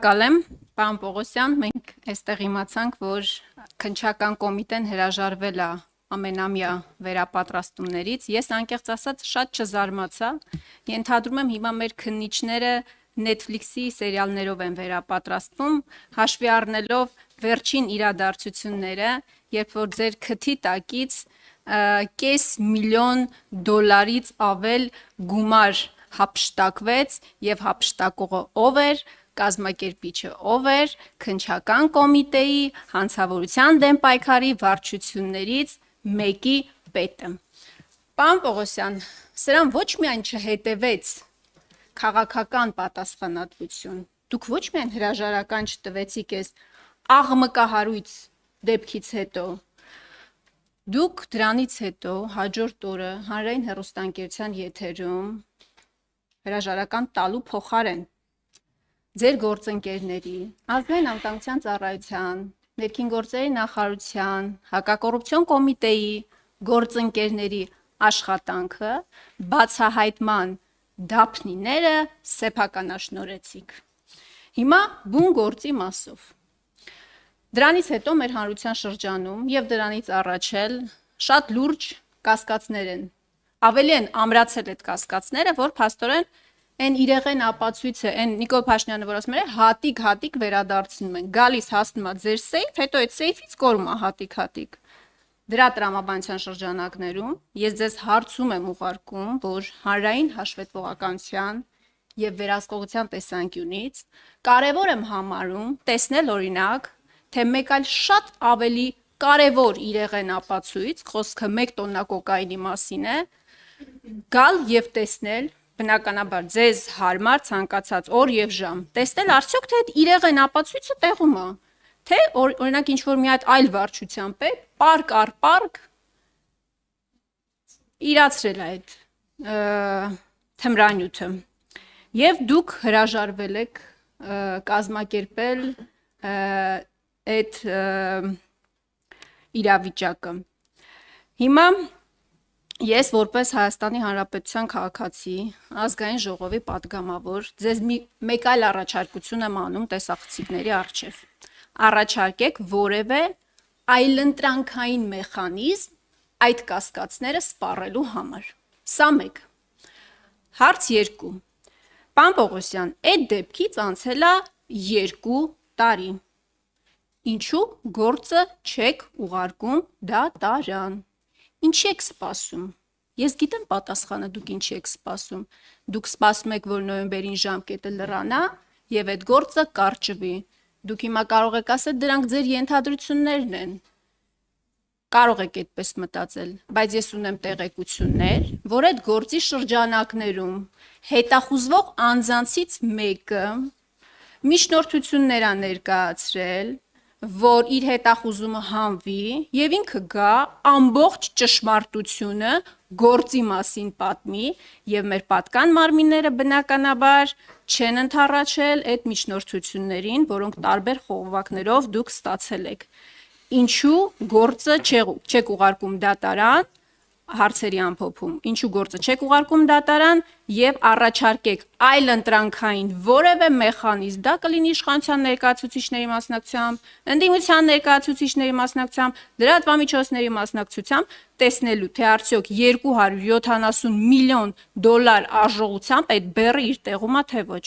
Կալեմ, պարոն Պողոսյան, մենք այստեղ իմացանք, որ քննչական կոմիտեն հրաժարվել է ամենամյա վերապատրաստումներից։ Ես անկեղծ ասած շատ չզարմացա։ Ենթադրում եմ հիմա մեր քննիչները Netflix-ի սերիալներով են վերապատրաստվում, հաշվի առնելով վերջին իրադարձությունները, երբ որ ձեր քթի տակից $500,000-ից ավել գումար հափշտակվեց եւ հափշտակողը ով էր, կազմակերպիչը ով էր, քննչական կոմիտեի հանցավորության դեմ պայքարի վարչություններից մեկի պետը։ Պարոն Պողոսյան, սրան ոչ միայն չհետևեց քաղաքական պատասխանատվություն, դուք ոչ միայն հրաժարական չտվեցիք այս աղմկահարույց դեպքից հետո, դուք դրանից հետո հաջորդ օրը հանրային հեռուստաընկերության եթերում հրաժարական տալու փոխարեն ձեր գործընկերների, ազգային անվտանգության ծառայության, ներքին գործերի նախարարության, հակակոռուպցիոն կոմիտեի գործընկերների աշխատանքը բացահայտման դափնիները սեփականաշնորհեցիք։ Հիմա բուն գործի մասով։ Դրանից հետո մեր հանրության շրջանում եւ դրանից առաջ էլ շատ լուրջ կասկածներ են։ Ավելի են ամրացել այդ կասկածները, որ փաստորեն այն իրեղեն ապացույցը, այն Նիկոլ Փաշինյանը, որ ասում է, հատիկ վերադարձնում են, գալիս հասնում է ձեր սեյֆ, հետո այդ սեյֆից կորում է հատիկ։ Դրա տրամաբանության շրջանակներում ես ձեզ հարցում եմ ուղարկում, որ հանրային հաշվետվողականության եւ վերահսկողության տեսանկյունից կարեւոր եմ համարում տեսնել օրինակ, թե մեկ այլ շատ ավելի կարևոր իրեղեն ապացույց, խոսքը 1 տոննա կոկաինի մասին է, գալ եւ տեսնել, բնականաբար ձեզ հարմար ցանկացած օր եւ ժամ, տեսնել արդյոք թե այդ իրեղեն ապացույցը տեղում է, թե օրինակ ինչ որ մի հատ այլ վարչության պետ պարկ առ պարկ իրացրել է այդ թմրանյութը եւ դուք հրաժարվել եք կազմակերպել այդ իրավիճակը։ Հիմա ես որպես Հայաստանի Հանրապետության քաղաքացի, ազգային ժողովի պատգամավոր, ձեզ մեկ այլ առաջարկություն եմ անում տեսախցիկների առջև։ Առաջարկեք որևէ այլընտրանքային մեխանիզմ այդ կասկածները սպառելու համար։ Սա մեկ։ Հարց 2. Պարոն Պողոսյան, այդ դեպքից անցել է 2 տարի։ Ինչու գործը չեք ուղարկում դատարան։ Ինչի եք սպասում։ Ես գիտեմ պատասխանը դուք ինչի եք սպասում։ Դուք սպասում եք, որ նոյեմբերին ժամկետը լրանա եւ այդ գործը կարճվի։ Դուք հիմա կարող եք ասել, դրանք ձեր ենթադրություններն են։ Կարող եք այդպես մտածել, բայց ես ունեմ տեղեկություններ, որ այդ գործի շրջանակներում հետախուզվող անձանցից մեկը միջնորդություններ է ներկայացրել, որ իր հետախուզումը հանվի եւ ինքը գա ամբողջ ճշմարտությունը գործի մասին պատմի եւ մեր պատկան մարմինները բնականաբար չեն ընդառաջել այդ միջնորդություններին, որոնք տարբեր խողովակներով դուք ստացել եք։ Ինչու գործը չեք ուղարկում դատարան, հարցերի ամփոփում, ինչու գործը չեք ուղարկում դատարան եւ առաջարկեք այլընտրանքային որևէ մեխանիզմ, դա կլինի իշխանության ներկայացուցիչների մասնակցությամբ, ընդդիմության ներկայացուցիչների մասնակցությամբ, լրատվամիջոցների մասնակցությամբ, տեսնելու թե արդյոք $270 միլիոն արժողությամբ այդ բեռը իր տեղում է թե ոչ։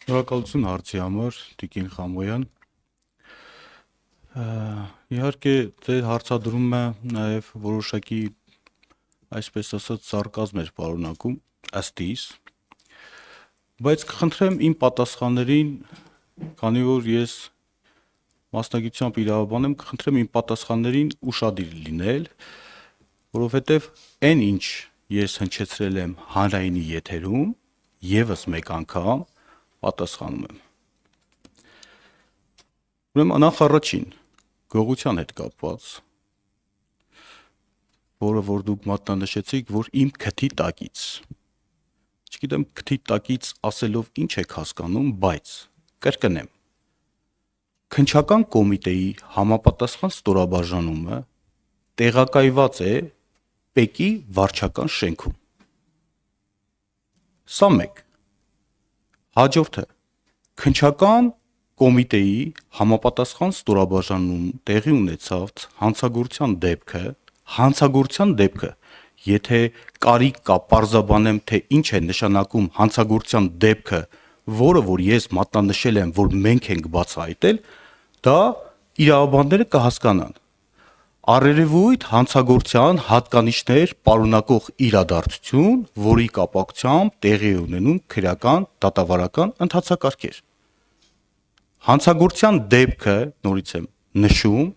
Շնորհակալություն հարցի համար, Տիկին Խամոյան։ Իհարկե ձեր հարցադրումը նաև որոշակի, այսպես ասած, սարկազմներ պարունակում, ըստ իս, բայց կխնդրեմ իմ պատասխաններին, քանի որ ես մասնագիտությամբ իրավաբան եմ, կխնդրեմ իմ պատասխաններին ուշադիր լինել, որովհետև այն ինչ ես հնչեցրել եմ հանրայինի եթերում, եւս մեկ անգամ պատասխանում եմ։ Ուրեմն նախ առաջին գողության հետ կապված, որը որ դուք մատնանշեցիք, որ իմ քթի տակից, չգիտեմ քթի տակից ասելով ինչ եք հասկանում, բայց կրկնեմ, քննչական կոմիտեի համապատասխան ստորաբաժանումը տեղակայված է ՊԵԿ-ի վարչական շենքում։ Սա մեկ։ Հաջորդը քննչական կոմիտեի համապատասխան ստորաբաժանում տեղի ունեցավ հանցագործության դեպքը, եթե կարիք կա պարզաբանեմ, թե ինչ է նշանակում հանցագործության դեպքը, որը որ ես մատնանշել եմ, որ մենք ենք բացահայտել, դա իրավաբանները կհասկանան։ Առերևույթ հանցագործության հատկանիշներ պարունակող իրադարձություն, որի կապակցությամբ տեղի է ունենում քրեական դատավարական ընթացակարգեր։ Հանցագործության դեպքը, նորից եմ նշում,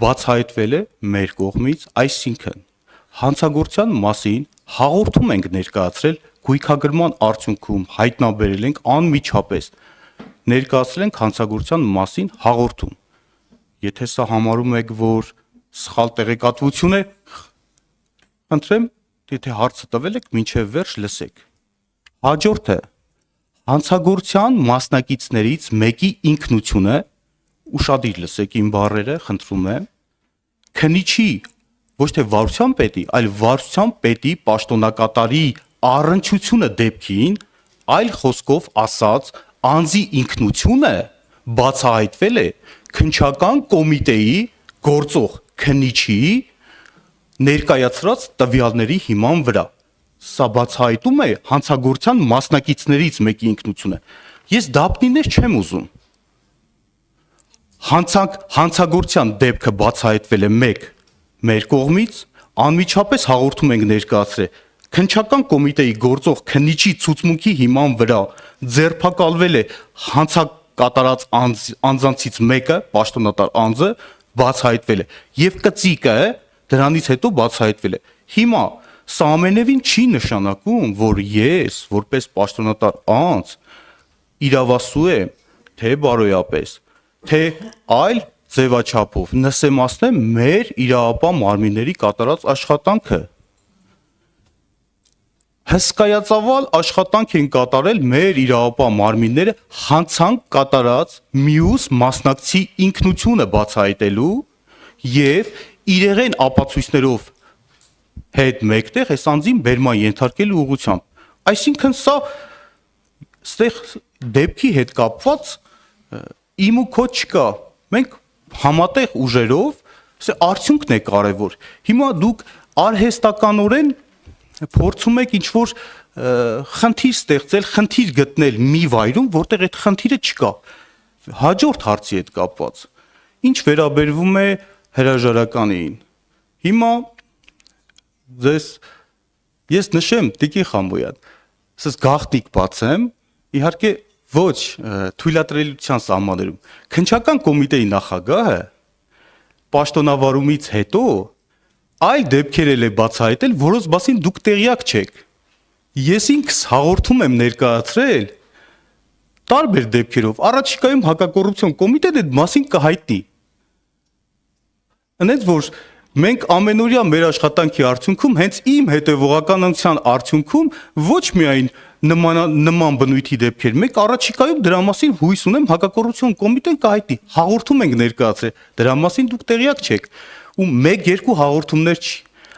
բացահայտվել է մեր կողմից, այսինքն հանցագործության մասին հաղորդում ենք ներկայացրել գույքագրման արդյունքում հայտնաբերել ենք անմիջապես ներկայացրել ենք հանցագործության մասին հաղորդում։ Եթե սա համարում եք, որ սխալ տեղեկատվություն է, խնդրեմ, եթե հարցը տվել եք, մինչև վերջ լսեք։ Հաջորդը հանցագործության մասնակիցներից մեկի ինքնությունը, ուշադիր լսեք իմ բառերը, խնդրում եմ, քննիչի ոչ թե վարչության պետի, այլ վարչության պետի պաշտոնակատարի առնչությունը դեպքին, այլ խոսքով ասած, անձի ինքնությունը բացահայտվել է քննչական կոմիտեի գործող քննիչի ներկայացրած տվյալների հիման վրա։ Սա բացահայտում է հանցագործության մասնակիցներից մեկի ինքնությունը։ Ես դափնիներ չեմ ուզում։ Հանցագործության դեպքը բացահայտվել է մեր կողմից, անմիջապես հաղորդում ենք ներկայացրել քննչական կոմիտեի գործող քննիչի ցուցմունքի հիման վրա ձերբակալվել է հանցակատարած անձանցից մեկը, պաշտոնատար անձը բացահայտվել է եւ կծիկը դրանից հետո բացահայտվել է։ Հիմա սա ամենևին չի նշանակում, որ ես որպես պաշտոնատար անձ իրավասու եմ, թե բարոյապես, թե այլ ձևաչափով նսեմացնեմ մեր իրավապահ մարմինների կատարած աշխատանքը։ Հսկայածավալ աշխատանք են կատարել մեր իրավապահ մարմինները հանցանք կատարած մյուս մասնակցի ինքնությունը բացահայտելու եւ իրեղեն ապացույցներով հետ մեկտեղ այս անձին բերման ենթարկելու ուղղությամբ։ Այսինքն սա ստեղ դեպքի հետ կապված իմ ու քո չկա։ Մենք համատեղ ուժերով արդյունքն է կարևոր։ Հիմա դուք արհեստականորեն փորձում եք ինչ-որ խնդիր ստեղծել, խնդիր գտնել մի վայրում, որտեղ այդ խնդիրը չկա։ Հաջորդ հարցի հետ կապված։ Ինչ վերաբերվում է հրաժարականին։ Հիմա ես նշեմ Տիկին Խամոյան, ասես գաղտնիք բացեմ, իհարկե ոչ թույլատրելիության սահմաններում։ Քննչական կոմիտեի նախագահը պաշտոնավարումից հետո այլ դեպքեր էլ է բացահայտել, որոնց մասին դուք տեղյակ չեք։ Ես ինքս հաղորդում եմ ներկայացրել տարբեր դեպքերով, առաջիկայում հակակոռուպցիոն կոմիտեն այդ մասին կհայտնի։ Այնց որ մենք ամենօրյա մեր աշխատանքի արդյունքում հենց իմ հետևողականության արդյունքում ոչ միայն նման բնույթի դեպքեր, մենք առաջիկայում դրա մասին հույս ունեմ հակակոռուպցիոն կոմիտեն կհայտնի, հաղորդում ենք ներկայացրել, դրա մասին դուք տեղյակ չեք, ու 1-2 հաղորդումներ չի։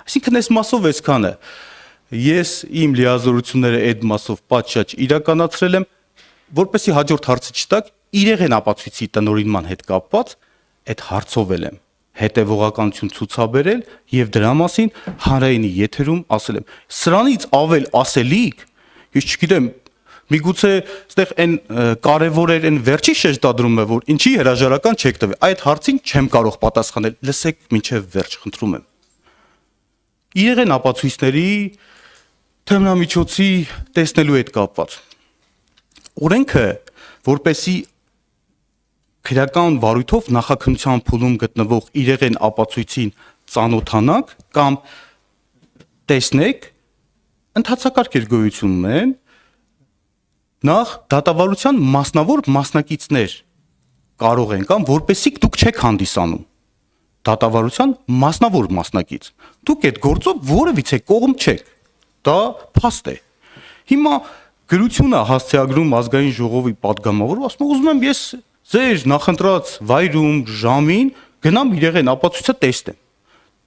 Այսինքն այս մասով այսքանը։ Ես իմ լիազորությունները այդ մասով պատշաճ իրականացրել եմ, որպեսզի հաջորդ հարցը չտակ, իրեղեն ապացույցի տնօրինման հետ կապված այդ հարցով եմ հետևողականություն ցուցաբերել եւ դրա մասին հանրայինի եթերում ասել եմ։ Սրանից ավել ասելիք, ես չգիտեմ, միգուցե այդտեղ այն կարևոր էր այն վերջի շեշտադրումը, որ ինչի հրաժարական չեք տվել։ Այդ հարցին չեմ կարող պատասխանել։ Լսեք մինչև վերջ, խնդրում եմ։ Իրեղեն ապացույցների թմրամիջոցի տեսնելու հետ կապված։ Օրենքը, որպեսի քրեական վարույթով նախաքննության փուլում գտնվող իրեղեն ապացույցին ծանոթանաք կամ տեսնեք, ընթացակարգեր գոյություն ունեն, նախ դատավարության մասնավոր մասնակիցներ կարող են կամ որպեսի դուք չեք հանդիսանում դատավարության մասնավոր մասնակից, դուք այդ գործով որևիցե կողմ չեք, դա փաստ է։ Հիմա գրությունը հասցեագրում ազգային ժողովի պատգամավորը ասում է, ուզում եմ ես ձեր նախընտրած վայրում, ժամին գնամ իրեղեն ապացույցը տեսնեմ։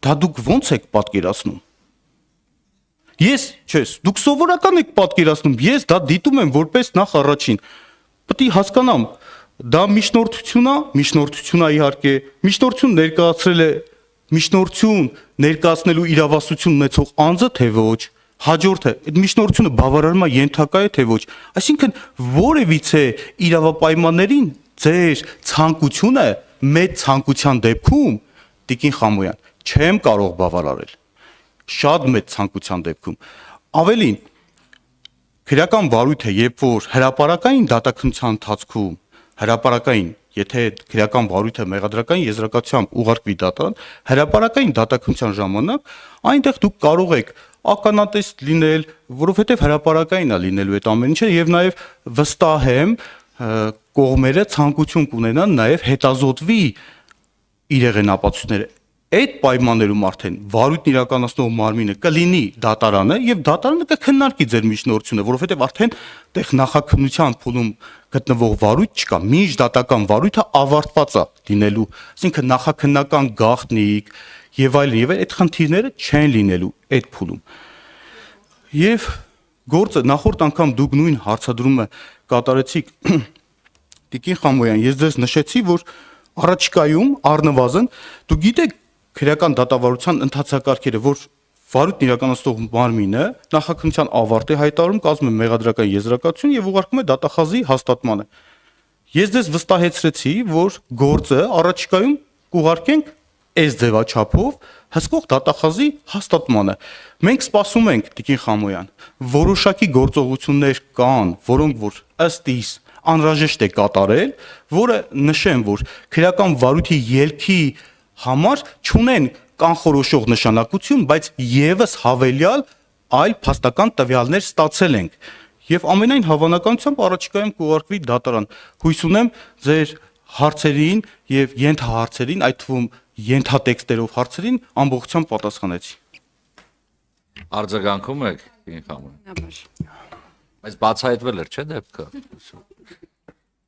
Դա դուք ո՞նց եք պատկերացնում։ Ես, չես, դուք սովորական եք պատկերացնում, ես դա դիտում եմ որպես նախ առաջին։ Պետք է հասկանամ, դա միջնորդություն է իհարկե, միջնորդություն ներկայացրել է միջնորդություն ներկայացնելու իրավասություն ունեցող անձը թե ոչ, հաջորդը այդ միջնորդությունը բավարարման ենթակա է թե ոչ, այսինքն որևիցե իրավապայմաններին ձեր ցանկությունը մեծ ցանկության դեպքում Տիկին Խամոյան չեմ կարող բավարարել, շատ մեծ ցանկության դեպքում, ավելին քրեական վարույթը, երբ որ հրապարակային դատաքննության ընթացքում հրապարակային, եթե քրեական վարույթը մեղադրական եզրակացությամբ ուղարկվի դատարան, հրապարակային դատաքննության ժամանակ այնտեղ դուք կարող եք ականատես լինել, որովհետև հրապարակային է լինելու այդ ամեն ինչը եւ նաեւ վստահ եմ կողմերը ցանկություն կունենան նաեւ հետազոտվի իրեղեն ապացույցները այդ պայմաններում արդեն վարույթն իրականացնող մարմինը կլինի դատարանը եւ դատարանը կքննարկի ձեր միջնորդությունը, որովհետեւ արդեն տեղ նախաքննության փուլում գտնվող վարույթ չկա, միջդատական վարույթը ավարտված է լինելու, այսինքն նախաքննական գաղտնիք եւ այլն, այդ խնդիրները չեն լինելու այդ փուլում։ Եվ գործը նախորդ անգամ դուք նույն հարցադրումը կատարեցիք Տիկին Խամոյան, ես ձեզ նշեցի, որ առաջիկայում առնվազն դուք գիտեք քրեական դատավարության ընթացակարգերը, որ վարույթն իրականացնող մարմինը նախաքննության ավարտ է հայտարարում, կազմում է մեղադրական եզրակացություն եւ ուղարկում է դատախազի հաստատմանը։ Ես ձեզ վստահեցրեցի, որ գործը առաջիկայում կուղարկենք այս ձևաչափով հսկող դատախազի հաստատմանը։ Մենք սպասում ենք, Տիկին Խամոյան, որոշակի գործողություններ կան, որոնք որ ըստ իս անհրաժեշտ է կատարել, որը նշեմ, որ քրեական վարույթի ելքի համար չունեն կանխորոշող նշանակություն, բայց եւս հավելյալ այլ փաստական տվյալներ ստացել ենք եւ ամենայն հավանականությամբ առաջիկայում կուղարկվի դատարան։ Հույս ունեմ ձեր հարցերին եւ ենթահարցերին, այդ թվում ենթատեքստերով հարցերին ամբողջությամբ պատասխանեցի։ Արձագանքում եք, Տիկին Խամոյան։ Բայց բացահայտվել էր, չէ՞ դեպքը։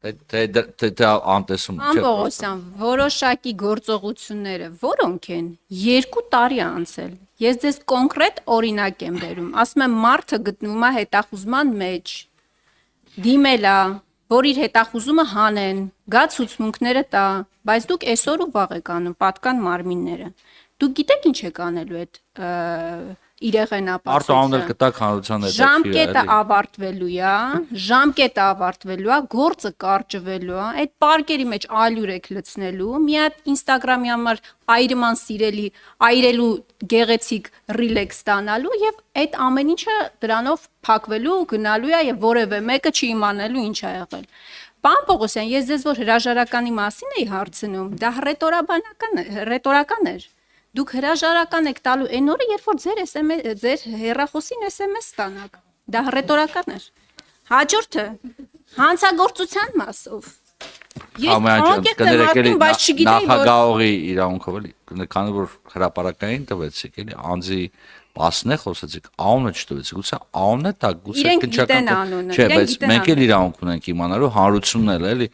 Թե անտեսում Պարոն Պողոսյան, որոշակի գործողությունները որոնք են 2 տարի անցել։ Ես ձեզ կոնկրետ օրինակ եմ բերում։ Ասում եմ մարդը գտնվում է հետախուզման մեջ, դիմել է, որ իր հետախուզումը հանեն, գա ցուցմունքները տա, բայց դուք այսօր ու վաղ եք անում պատկան մարմինները։ Դուք գիտեք ինչ եք անելու այդ իրեղեն Արտահանել ապացույցը։ կտակ հանրության հետ։ Ժամկետը ավարտվելու է, ժամկետը ավարտվելու է, գործը կարճվելու է, այդ պարկերի մեջ ալյուր եք լցնելու, մի հատ Instagram-ի համար այրման սիրելի, այրելու գեղեցիկ ռիլեքս ստանալու եւ այդ ամեն ինչը դրանով փակվելու, գնալու է եւ որևէ մեկը չի իմանալու ինչ ա եղել։ Պարոն Պողոսյան, ես ձեզ որ հրաժարականի մասին էի հարցնում, դա ռետորական էր։ Դուք հրաժարական եք տալու այն օրը, երբ որ ձեր հեռախոսին SMS ստանաք։ Դա ռետորական էր։ Հաջորդը հանցագործության մասով։ Ես անկեղծ եմ ասում, բայց չգիտեի, որ նախագահողի իրավունքով էլի, քանի որ հրապարակային տվեցիք, էլի, անձի մասն է խոսեցիք, անունը չտվեցիք, գուցե անունը տա, գուցե գիտեն անունը, չէ, բայց մենք էլ իրավունք ունենք իմանալու հանրությունն էլ, էլի։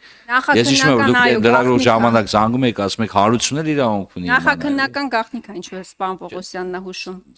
Ես հիշում եմ, դուք լրագրող ժամանակ զանգում եք, ասում եք հանրությունն էլ իրավունք ունի իմանալու։ նախաքննական գաղտնիք է, ինչպես պարոն Պողոսյանն է հուշում։